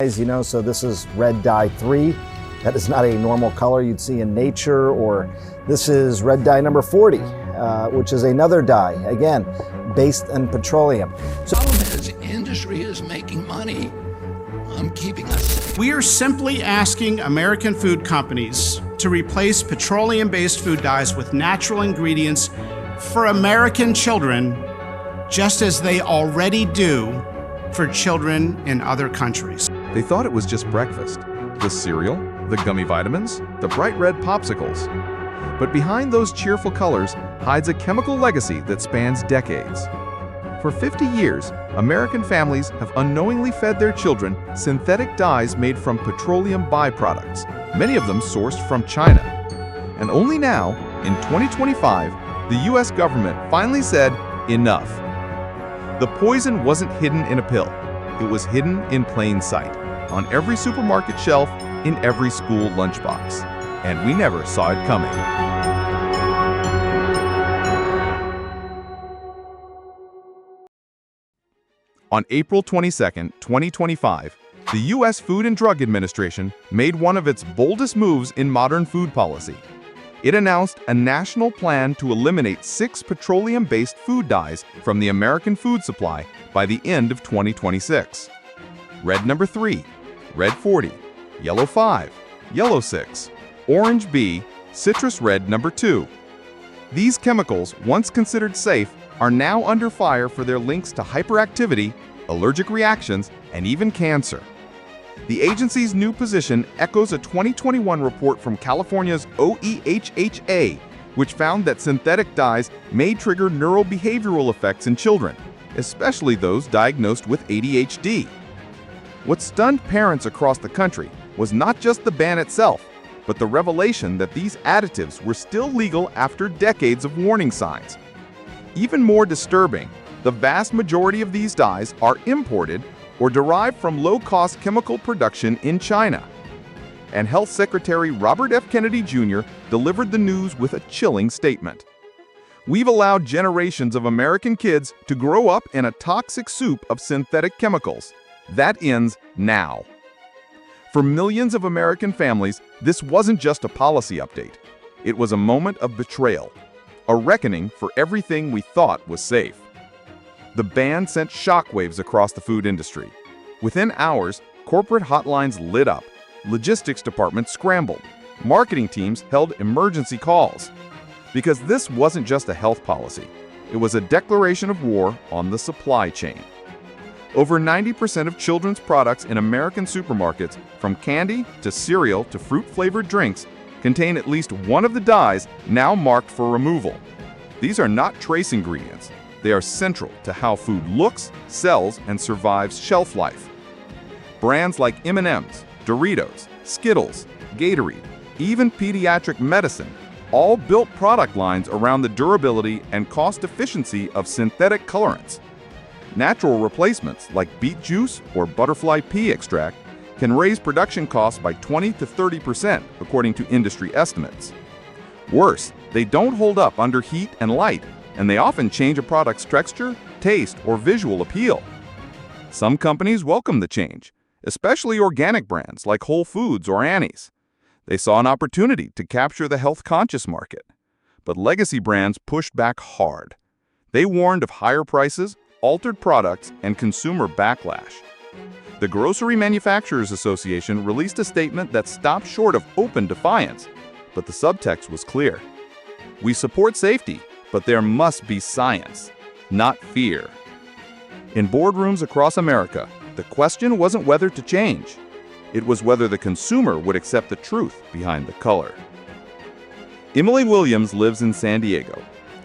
So this is red dye 3. That is not a normal color you'd see in nature. Or this is red dye number 40, which is another dye, again, based in petroleum. The problem is industry is making money on keeping us safe. We are simply asking American food companies to replace petroleum-based food dyes with natural ingredients for American children, just as they already do for children in other countries. They thought it was just breakfast, the cereal, the gummy vitamins, the bright red popsicles. But behind those cheerful colors hides a chemical legacy that spans decades. For 50 years, American families have unknowingly fed their children synthetic dyes made from petroleum byproducts, many of them sourced from China. And only now, in 2025, the US government finally said, enough. The poison wasn't hidden in a pill. It was hidden in plain sight, on every supermarket shelf, in every school lunchbox. And we never saw it coming. On April 22, 2025, the U.S. Food and Drug Administration made one of its boldest moves in modern food policy. It announced a national plan to eliminate 6 petroleum-based food dyes from the American food supply by the end of 2026. Red number 3, red 40, yellow 5, yellow 6, orange B, citrus red number 2. These chemicals, once considered safe, are now under fire for their links to hyperactivity, allergic reactions, and even cancer. The agency's new position echoes a 2021 report from California's OEHHA, which found that synthetic dyes may trigger neurobehavioral effects in children, especially those diagnosed with ADHD. What stunned parents across the country was not just the ban itself, but the revelation that these additives were still legal after decades of warning signs. Even more disturbing, the vast majority of these dyes are imported or derived from low-cost chemical production in China. And Health Secretary Robert F. Kennedy Jr. delivered the news with a chilling statement. We've allowed generations of American kids to grow up in a toxic soup of synthetic chemicals. That ends now. For millions of American families, this wasn't just a policy update. It was a moment of betrayal, a reckoning for everything we thought was safe. The ban sent shockwaves across the food industry. Within hours, corporate hotlines lit up, logistics departments scrambled, marketing teams held emergency calls. Because this wasn't just a health policy, it was a declaration of war on the supply chain. Over 90% of children's products in American supermarkets, from candy to cereal to fruit-flavored drinks, contain at least one of the dyes now marked for removal. These are not trace ingredients. They are central to how food looks, sells, and survives shelf life. Brands like M&M's, Doritos, Skittles, Gatorade, even pediatric medicine, all built product lines around the durability and cost efficiency of synthetic colorants. Natural replacements like beet juice or butterfly pea extract can raise production costs by 20 to 30%, according to industry estimates. Worse, they don't hold up under heat and light, and they often change a product's texture, taste, or visual appeal. Some companies welcome the change, especially organic brands like Whole Foods or Annie's. They saw an opportunity to capture the health-conscious market. But legacy brands pushed back hard. They warned of higher prices, altered products, and consumer backlash. The Grocery Manufacturers Association released a statement that stopped short of open defiance, but the subtext was clear. We support safety, but there must be science, not fear. In boardrooms across America, the question wasn't whether to change. It was whether the consumer would accept the truth behind the color. Emily Williams lives in San Diego.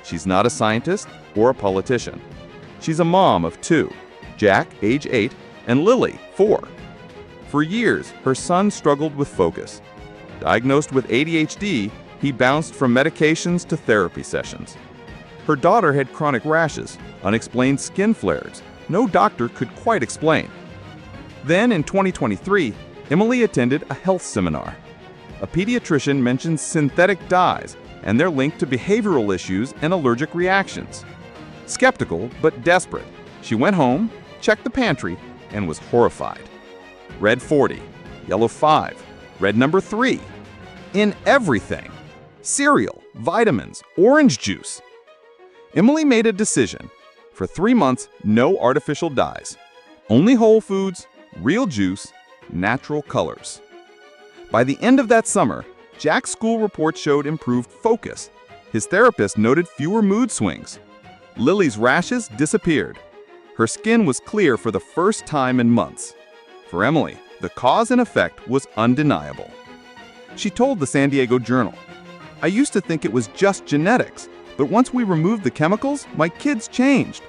She's not a scientist or a politician. She's a mom of 2, Jack, age 8, and Lily, 4. For years, her son struggled with focus. Diagnosed with ADHD, he bounced from medications to therapy sessions. Her daughter had chronic rashes, unexplained skin flares, no doctor could quite explain. Then in 2023, Emily attended a health seminar. A pediatrician mentioned synthetic dyes and their link to behavioral issues and allergic reactions. Skeptical but desperate, she went home, checked the pantry, and was horrified. red 40, yellow 5, red number 3. In everything. Cereal, vitamins, orange juice. Emily made a decision. For 3 months, no artificial dyes. Only whole foods, real juice, natural colors. By the end of that summer, Jack's school report showed improved focus. His therapist noted fewer mood swings. Lily's rashes disappeared. Her skin was clear for the first time in months. For Emily, the cause and effect was undeniable. She told the San Diego Journal, "I used to think it was just genetics, but once we removed the chemicals, my kids changed.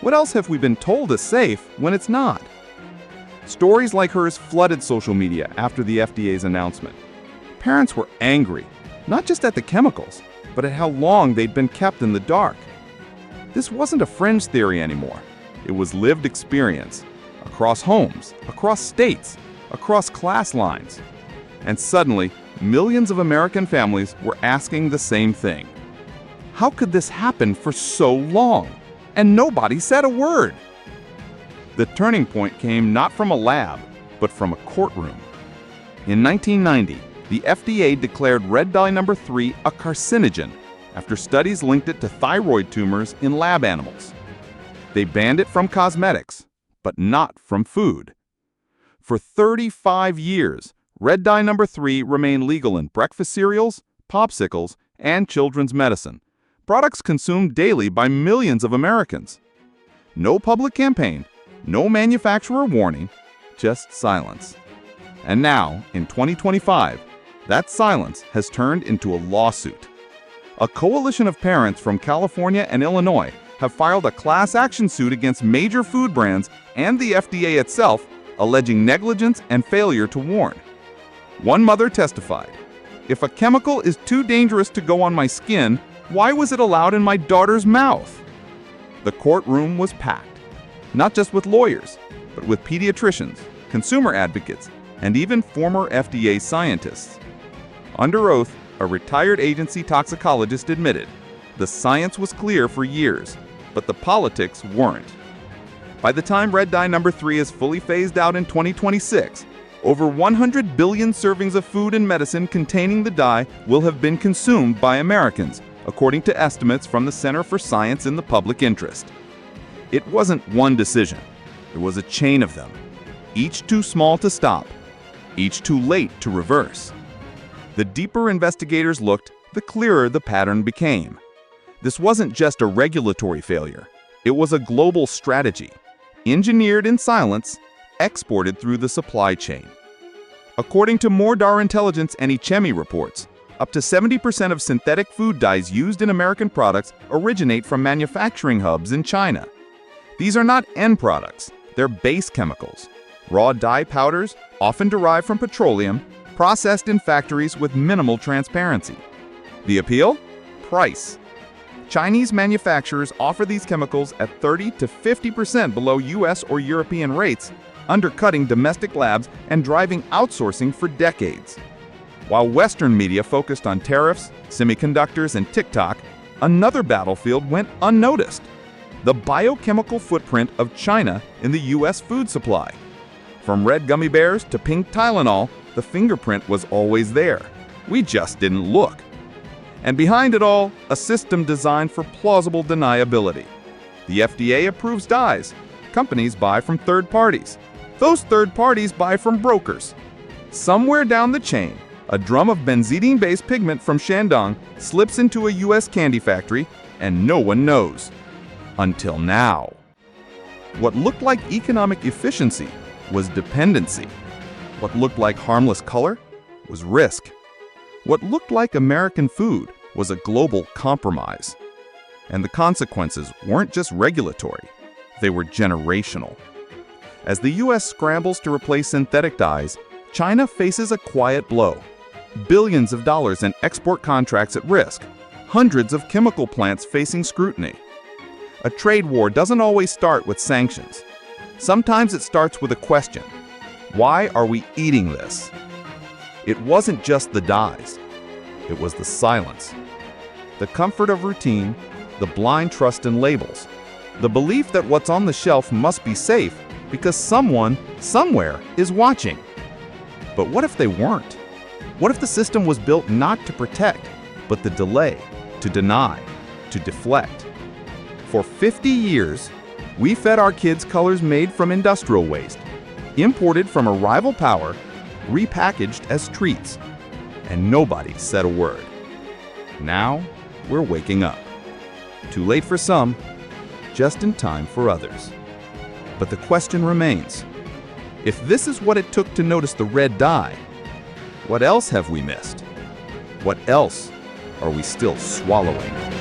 What else have we been told is safe when it's not?" Stories like hers flooded social media after the FDA's announcement. Parents were angry, not just at the chemicals, but at how long they'd been kept in the dark. This wasn't a fringe theory anymore. It was lived experience, across homes, across states, across class lines. And suddenly, millions of American families were asking the same thing. How could this happen for so long? And nobody said a word. The turning point came not from a lab, but from a courtroom. In 1990, the FDA declared red dye number 3 a carcinogen after studies linked it to thyroid tumors in lab animals. They banned it from cosmetics, but not from food. For 35 years, red dye number 3 remained legal in breakfast cereals, popsicles, and children's medicine, products consumed daily by millions of Americans. No public campaign, no manufacturer warning, just silence. And now, in 2025, that silence has turned into a lawsuit. A coalition of parents from California and Illinois have filed a class action suit against major food brands and the FDA itself, alleging negligence and failure to warn. One mother testified, "If a chemical is too dangerous to go on my skin, why was it allowed in my daughter's mouth?" The courtroom was packed, not just with lawyers, but with pediatricians, consumer advocates, and even former FDA scientists. Under oath, a retired agency toxicologist admitted, the science was clear for years, but the politics weren't. By the time red dye number 3 is fully phased out in 2026, over 100 billion servings of food and medicine containing the dye will have been consumed by Americans, according to estimates from the Center for Science in the Public Interest. It wasn't one decision. It was a chain of them, each too small to stop, each too late to reverse. The deeper investigators looked, the clearer the pattern became. This wasn't just a regulatory failure. It was a global strategy, engineered in silence, exported through the supply chain. According to Mordor Intelligence and Ichemi reports, up to 70% of synthetic food dyes used in American products originate from manufacturing hubs in China. These are not end products, they're base chemicals. Raw dye powders, often derived from petroleum, processed in factories with minimal transparency. The appeal? Price. Chinese manufacturers offer these chemicals at 30 to 50% below US or European rates, undercutting domestic labs and driving outsourcing for decades. While Western media focused on tariffs, semiconductors, and TikTok, another battlefield went unnoticed: the biochemical footprint of China in the US food supply. From red gummy bears to pink Tylenol, the fingerprint was always there. We just didn't look. And behind it all, a system designed for plausible deniability. The FDA approves dyes. Companies buy from third parties. Those third parties buy from brokers. Somewhere down the chain, a drum of benzidine-based pigment from Shandong slips into a US candy factory, and no one knows. Until now. What looked like economic efficiency was dependency. What looked like harmless color was risk. What looked like American food was a global compromise. And the consequences weren't just regulatory, they were generational. As the US scrambles to replace synthetic dyes, China faces a quiet blow. Billions of dollars in export contracts at risk, hundreds of chemical plants facing scrutiny. A trade war doesn't always start with sanctions. Sometimes it starts with a question: why are we eating this? It wasn't just the dyes. It was the silence. The comfort of routine, the blind trust in labels, the belief that what's on the shelf must be safe because someone, somewhere, is watching. But what if they weren't? What if the system was built not to protect, but to delay, to deny, to deflect? For 50 years, we fed our kids colors made from industrial waste, imported from a rival power, repackaged as treats, and nobody said a word. Now, we're waking up. Too late for some, just in time for others. But the question remains, if this is what it took to notice the red dye, what else have we missed? What else are we still swallowing?